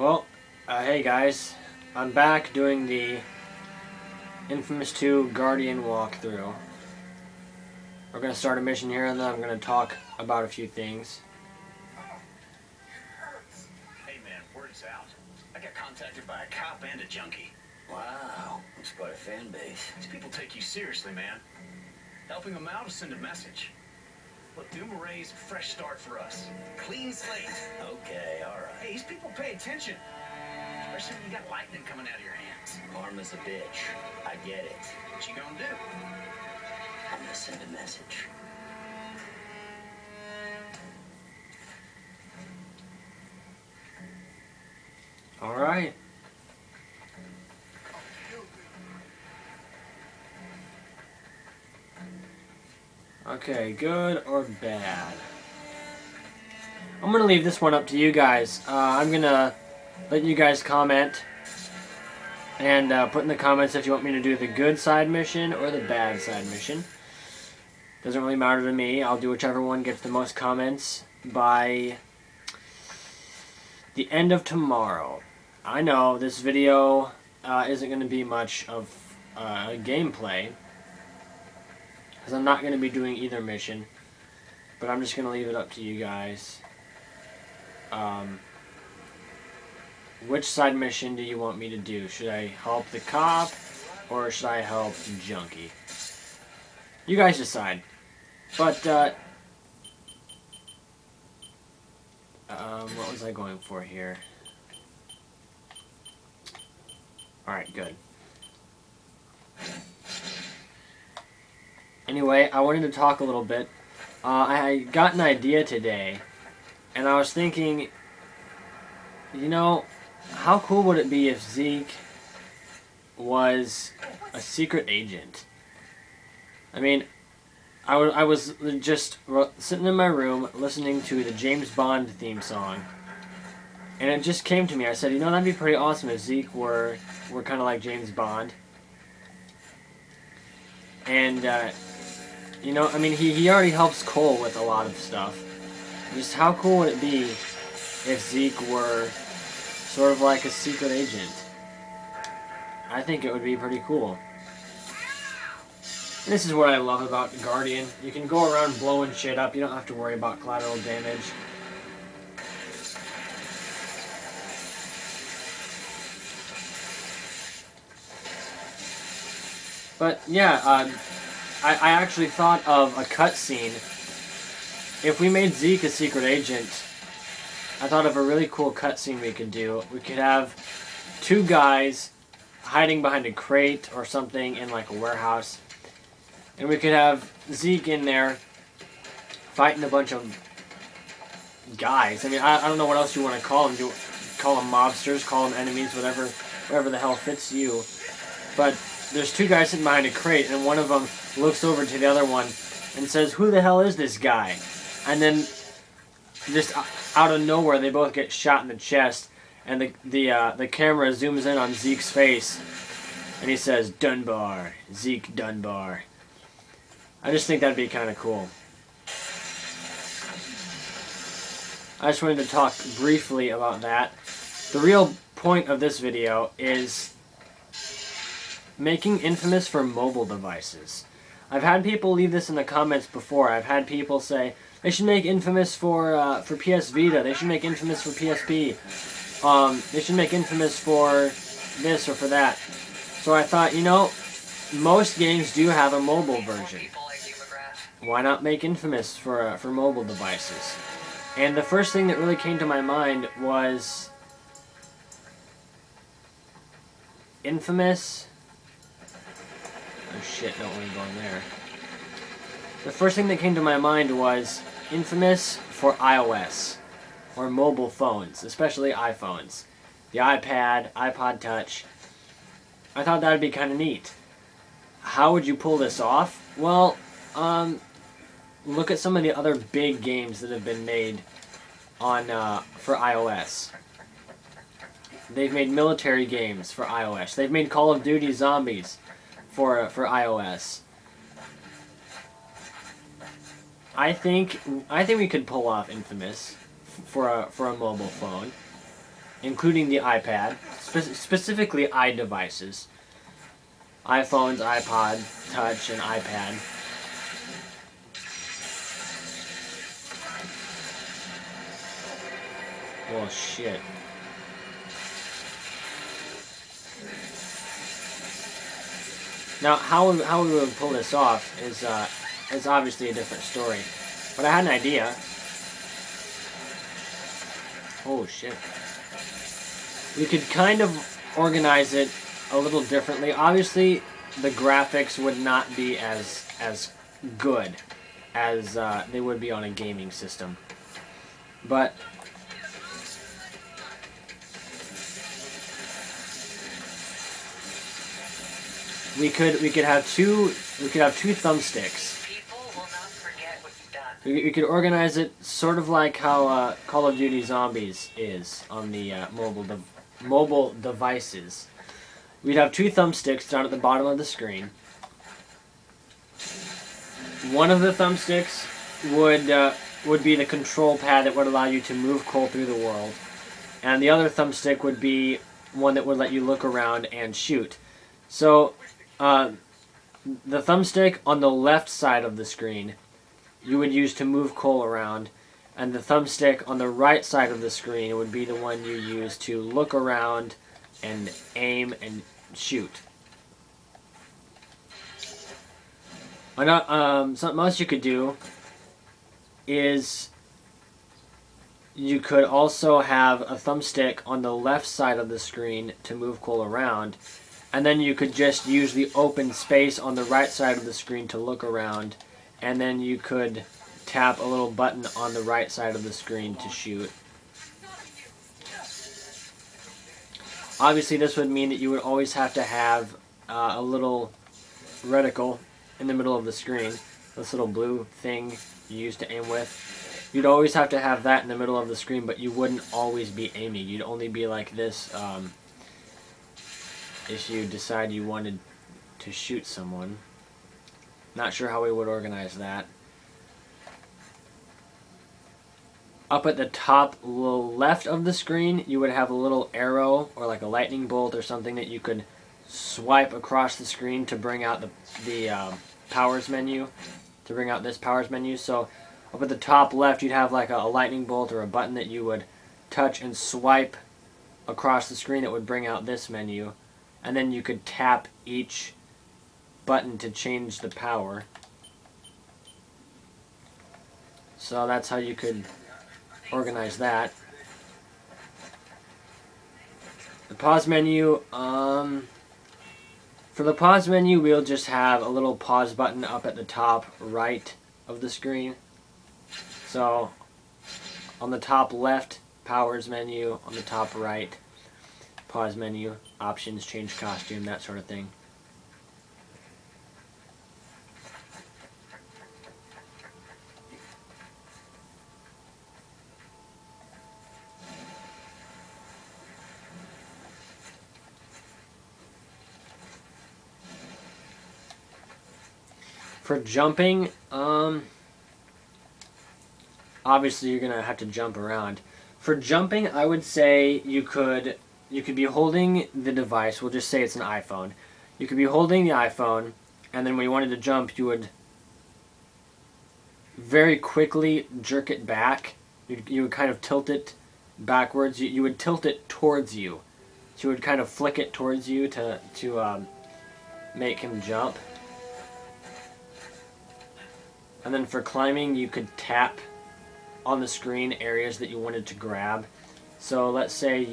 Well, hey guys, I'm back doing the Infamous 2 Guardian walkthrough. We're going to start a mission here and then I'm going to talk about a few things. Hey man, word's out. I got contacted by a cop and a junkie. Wow, it's quite a fan base. These people take you seriously, man. Helping them out will send a message. Look, Doomaree's a fresh start for us. Clean slate. Okay, alright. Hey, these people pay attention. Especially when you got lightning coming out of your hands. Karma's a bitch. I get it. What you gonna do? I'm gonna send a message. Alright. Okay, good or bad? I'm gonna leave this one up to you guys. I'm gonna let you guys comment and put in the comments if you want me to do the good side mission or the bad side mission. Doesn't really matter to me. I'll do whichever one gets the most comments by the end of tomorrow. I know this video isn't going to be much of gameplay, because I'm not going to be doing either mission, but I'm just going to leave it up to you guys. Which side mission do you want me to do? Should I help the cop, or should I help the junkie? You guys decide. But, what was I going for here? Alright, good. Anyway, I wanted to talk a little bit. I got an idea today, and I was thinking, you know, how cool would it be if Zeke was a secret agent? I mean, I was just sitting in my room listening to the James Bond theme song, and it just came to me. I said, you know, that'd be pretty awesome if Zeke were kind of like James Bond. And, you know, I mean, he already helps Cole with a lot of stuff. Just how cool would it be if Zeke were sort of like a secret agent? I think it would be pretty cool. This is what I love about Guardian. You can go around blowing shit up. You don't have to worry about collateral damage. But yeah, I actually thought of a cutscene. If we made Zeke a secret agent, I thought of a really cool cutscene we could do. We could have two guys hiding behind a crate or something in like a warehouse. And we could have Zeke in there fighting a bunch of guys. I mean, I don't know what else you want to call them. Do call them mobsters, call them enemies, whatever the hell fits you. But there's two guys sitting behind a crate, and one of them looks over to the other one and says, "Who the hell is this guy?" And then just out of nowhere, they both get shot in the chest, and the camera zooms in on Zeke's face, and he says, "Dunbar, Zeke Dunbar." I just think that'd be kind of cool. I just wanted to talk briefly about that. The real point of this video is making Infamous for mobile devices. I've had people leave this in the comments before. I've had people say, they should make Infamous for PS Vita, they should make Infamous for PSP, they should make Infamous for this or for that. So I thought, you know, most games do have a mobile version. Why not make Infamous for mobile devices? And the first thing that really came to my mind was Infamous. Oh shit, don't want to go in there. The first thing that came to my mind was Infamous for iOS, or mobile phones, especially iPhones. The iPad, iPod Touch. I thought that would be kind of neat. How would you pull this off? Well, look at some of the other big games that have been made on for iOS. They've made military games for iOS. They've made Call of Duty Zombies for iOS. I think we could pull off Infamous for a mobile phone. including the iPad, specifically iDevices, iPhones, iPod Touch, and iPad. Well, shit. Now, how we would pull this off is obviously a different story. But I had an idea. Oh, shit. We could kind of organize it a little differently. Obviously, the graphics would not be as good as they would be on a gaming system. But we could have two thumbsticks. People will not forget what you've done. We could organize it sort of like how Call of Duty Zombies is on the mobile devices. We'd have two thumbsticks down at the bottom of the screen. One of the thumbsticks would be the control pad that would allow you to move Cole through the world, and the other thumbstick would be one that would let you look around and shoot. So, the thumbstick on the left side of the screen you would use to move Cole around, and the thumbstick on the right side of the screen would be the one you use to look around and aim and shoot. Something else you could do is you could also have a thumbstick on the left side of the screen to move Cole around, and then you could just use the open space on the right side of the screen to look around, and then you could tap a little button on the right side of the screen to shoot. Obviously, this would mean that you would always have to have a little reticle in the middle of the screen. This little blue thing you use to aim with. You'd always have to have that in the middle of the screen, but you wouldn't always be aiming. You'd only be like this if you decide you wanted to shoot someone. Not sure how we would organize that. Up at the top left of the screen, you would have a little arrow or like a lightning bolt or something that you could swipe across the screen to bring out the powers menu, to bring out this powers menu. So up at the top left, you'd have like a lightning bolt or a button that you would touch and swipe across the screen that would bring out this menu. And then you could tap each button to change the power. So that's how you could organize that. The pause menu, for the pause menu, we'll just have a little pause button up at the top right of the screen. So on the top left, powers menu, on the top right, pause menu, options, change costume, that sort of thing. For jumping, obviously you're gonna have to jump around. For jumping, I would say you could be holding the device. We'll just say it's an iPhone. You could be holding the iPhone, and then when you wanted to jump, you would very quickly jerk it back. You would kind of tilt it backwards. You would tilt it towards you. So you would kind of flick it towards you to make him jump. And then for climbing, you could tap on the screen areas that you wanted to grab. So let's say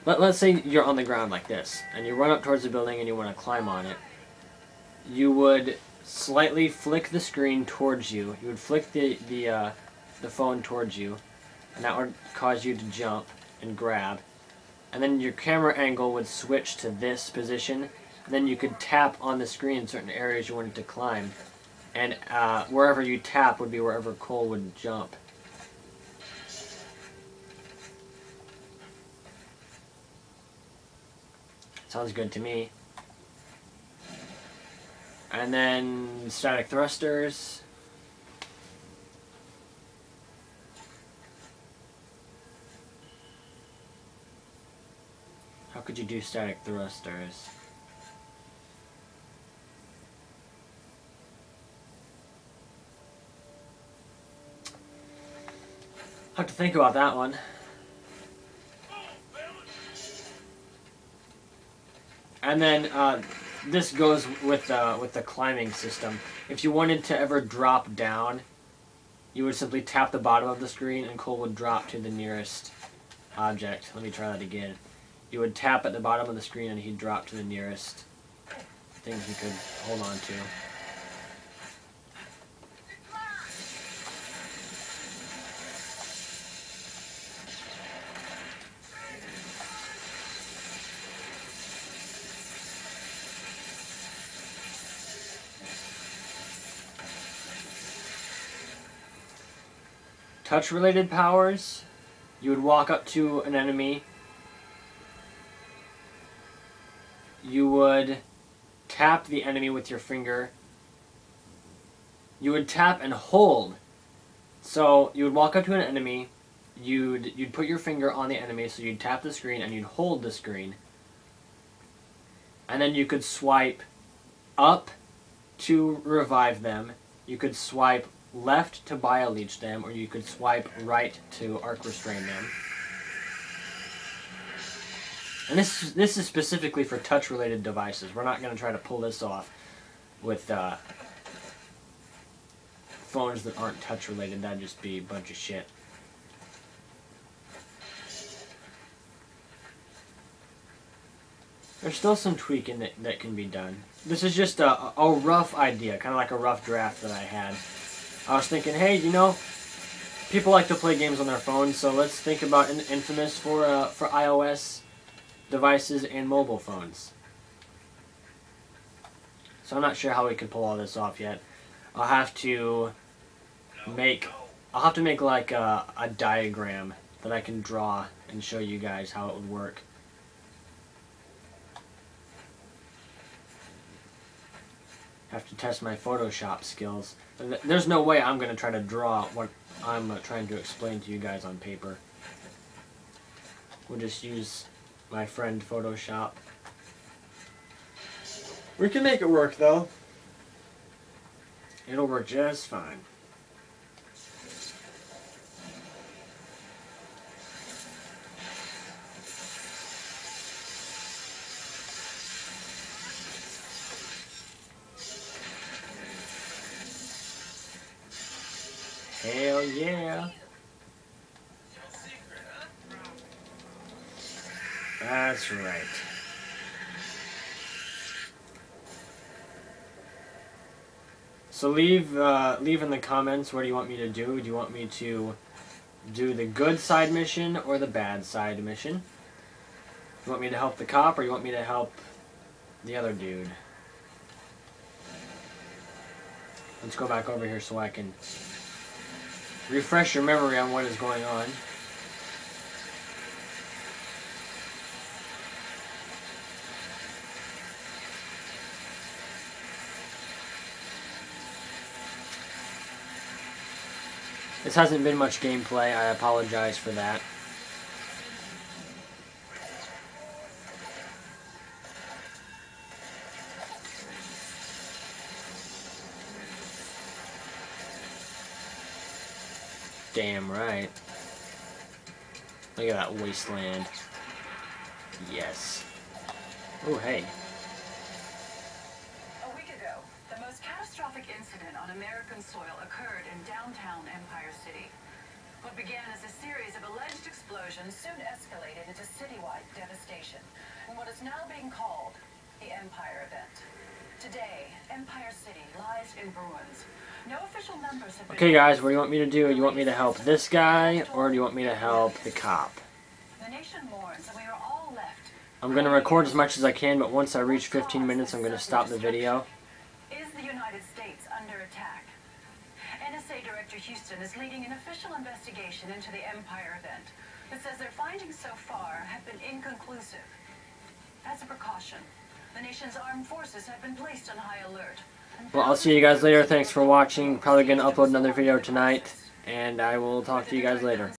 let's say you're on the ground like this, and you run up towards the building and you want to climb on it. You would slightly flick the screen towards you. You would flick the phone towards you, and that would cause you to jump and grab. And then your camera angle would switch to this position. Then you could tap on the screen certain areas you wanted to climb, and wherever you tap would be wherever Cole would jump. Sounds good to me. And then static thrusters. could you do static thrusters? I'll have to think about that one. And then this goes with the climbing system. If you wanted to ever drop down, you would simply tap the bottom of the screen and Cole would drop to the nearest object. Let me try that again. You would tap at the bottom of the screen and he'd drop to the nearest thing he could hold on to. Touch-related powers, you would walk up to an enemy, you would tap the enemy with your finger, you would tap and hold. So you would walk up to an enemy, you'd put your finger on the enemy, so you'd tap the screen and you'd hold the screen. And then you could swipe up to revive them, you could swipe left to bio-leech them, or you could swipe right to arc restrain them. And this is specifically for touch-related devices. We're not going to try to pull this off with phones that aren't touch-related. That'd just be a bunch of shit. There's still some tweaking that can be done. This is just a rough idea, kind of like a rough draft that I had. I was thinking, hey, you know, people like to play games on their phones, so let's think about inFAMOUS for iOS devices and mobile phones. So I'm not sure how we can pull all this off yet. I'll have to make like a diagram that I can draw and show you guys how it would work. Have to test my Photoshop skills. There's no way I'm going to try to draw what I'm trying to explain to you guys on paper. We'll just use my friend Photoshop. We can make it work though. It'll work just fine. Hell yeah. That's right. So leave in the comments, what do you want me to do? Do you want me to do the good side mission or the bad side mission? You want me to help the cop or you want me to help the other dude? Let's go back over here so I can refresh your memory on what is going on. This hasn't been much gameplay, I apologize for that. Damn right. Look at that wasteland. Yes. Oh, hey. A week ago, the most catastrophic incident on American soil occurred in downtown Empire City. What began as a series of alleged explosions soon escalated into citywide devastation in what is now being called the Empire event. Today, Empire City lies in ruins. No official numbers have been... Okay guys, what do you want me to do? You want me to help this guy, or do you want me to help the cop? The nation mourns, and we are all left. I'm going to record as much as I can, but once I reach 15 minutes, I'm going to stop the video. Is the United States under attack? NSA Director Houston is leading an official investigation into the Empire event that says their findings so far have been inconclusive. As a precaution, the nation's armed forces have been placed on high alert. Well, I'll see you guys later. Thanks for watching. Probably going to upload another video tonight, and I will talk to you guys later.